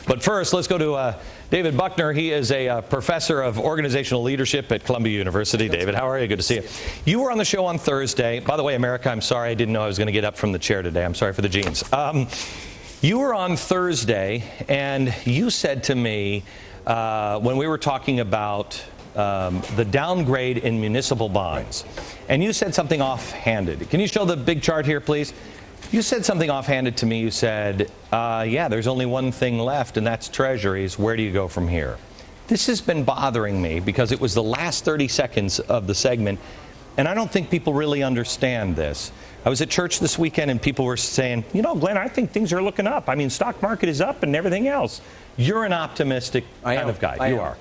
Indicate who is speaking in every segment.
Speaker 1: But first, let's go to David Buckner. He is a professor of organizational leadership at Columbia University. David, how are you? Good to see you. You were on the show on Thursday. By the way, America, I'm sorry. I didn't know I was going to get up from the chair today. I'm sorry for the jeans. You were on Thursday, and you said to me when we were talking about the downgrade in municipal bonds, and you said something offhanded. Can you show the big chart here, please? You said something offhanded to me. You said, yeah, there's only one thing left, and that's treasuries. Where do you go from here? This has been bothering me because it was the last 30 seconds of the segment, and I don't think people really understand this. I was at church this weekend, and people were saying, you know, Glenn, I think things are looking up. I mean, stock market is up and everything else. You're an optimistic kind of guy. You are.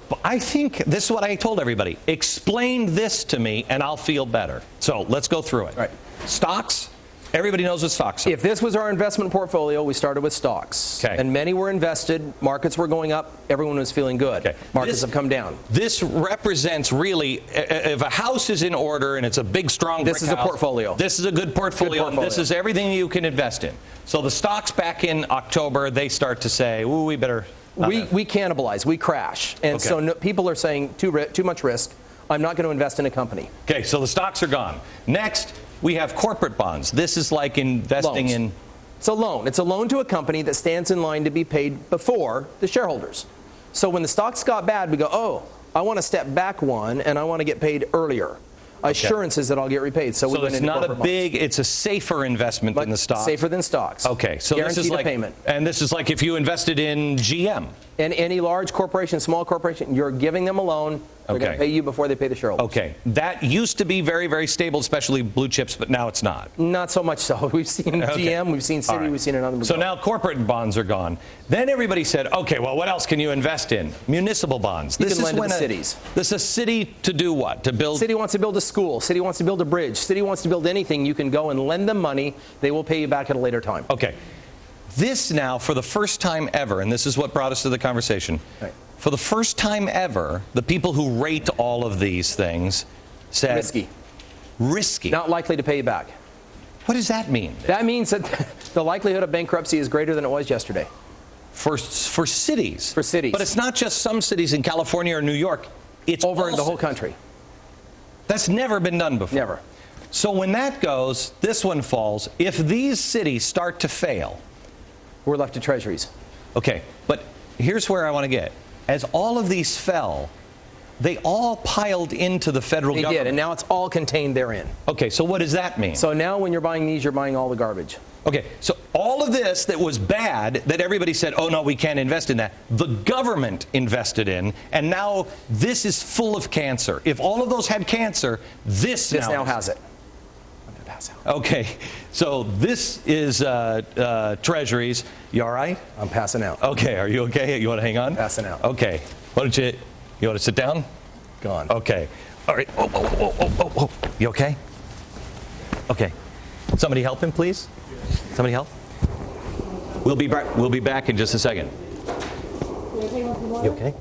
Speaker 1: But I think this is what I told everybody. Explain this to me, and I'll feel better. So let's go through it.
Speaker 2: Right.
Speaker 1: Stocks. Everybody knows what stocks are.
Speaker 2: If this was our investment portfolio, we started with stocks.
Speaker 1: Okay.
Speaker 2: And many were invested. Markets were going up. Everyone was feeling good. Okay. Markets have come down.
Speaker 1: This represents really, if a house is in order and it's a big, strong brick
Speaker 2: This is a portfolio.
Speaker 1: This is a good portfolio. And this is everything you can invest in. So the stocks back in October, they start to say, ooh, we better.
Speaker 2: We cannibalize. We crash. And so people are saying too much risk. I'm not going to invest in a company.
Speaker 1: Okay, so the stocks are gone. Next, we have corporate bonds. This is like investing in.
Speaker 2: It's a loan. It's a loan to a company that stands in line to be paid before the shareholders. So when the stocks got bad, we go, oh, I want to step back one, and I want to get paid earlier. Assurances that I'll get repaid. So
Speaker 1: it's not a big, it's a safer investment than the stock.
Speaker 2: Safer than stocks.
Speaker 1: Okay, so
Speaker 2: guaranteed
Speaker 1: this is like
Speaker 2: payment.
Speaker 1: And this is like if you invested in GM.
Speaker 2: And any large corporation, small corporation, you're giving them a loan. They're going to pay you before they pay the shareholders.
Speaker 1: Okay, that used to be very, very stable, especially blue chips, but now it's not.
Speaker 2: Not so much so. We've seen GM, we've seen Citi, we've seen another.
Speaker 1: So now corporate bonds are gone. Then everybody said, okay, well, what else can you invest in? Municipal bonds.
Speaker 2: You can lend to the cities.
Speaker 1: This is a city to do what? To build?
Speaker 2: City wants to build a school. City wants to build a bridge. City wants to build anything. You can go and lend them money. They will pay you back at a later time.
Speaker 1: Okay. This now, for the first time ever, and this is what brought us to the conversation, for the first time ever, the people who rate all of these things said...
Speaker 2: Risky.
Speaker 1: Risky.
Speaker 2: Not likely to pay you back.
Speaker 1: What does that mean?
Speaker 2: That means that the likelihood of bankruptcy is greater than it was yesterday.
Speaker 1: For cities?
Speaker 2: For cities.
Speaker 1: But it's not just some cities in California or New York. It's
Speaker 2: over in the whole country.
Speaker 1: That's never been done before.
Speaker 2: Never.
Speaker 1: So when that goes, this one falls. If these cities start to fail...
Speaker 2: We're left to treasuries.
Speaker 1: Okay, but here's where I want to get. As all of these fell, they all piled into the federal government.
Speaker 2: They did, and now it's all contained therein.
Speaker 1: Okay, so what does that mean?
Speaker 2: So now when you're buying these, you're buying all the garbage.
Speaker 1: Okay, so all of this that was bad, that everybody said, oh, no, we can't invest in that, the government invested in, and now this is full of cancer. If all of those had cancer, this now
Speaker 2: has it.
Speaker 1: Okay, so this is treasuries. You all right?
Speaker 2: I'm passing out.
Speaker 1: Okay, are you okay? You want to hang on?
Speaker 2: Passing out.
Speaker 1: Okay. You want to sit down?
Speaker 2: Gone.
Speaker 1: Okay. All right. Whoa. You okay? Okay. Somebody help him, please. Somebody help. We'll be back in just a second. You okay?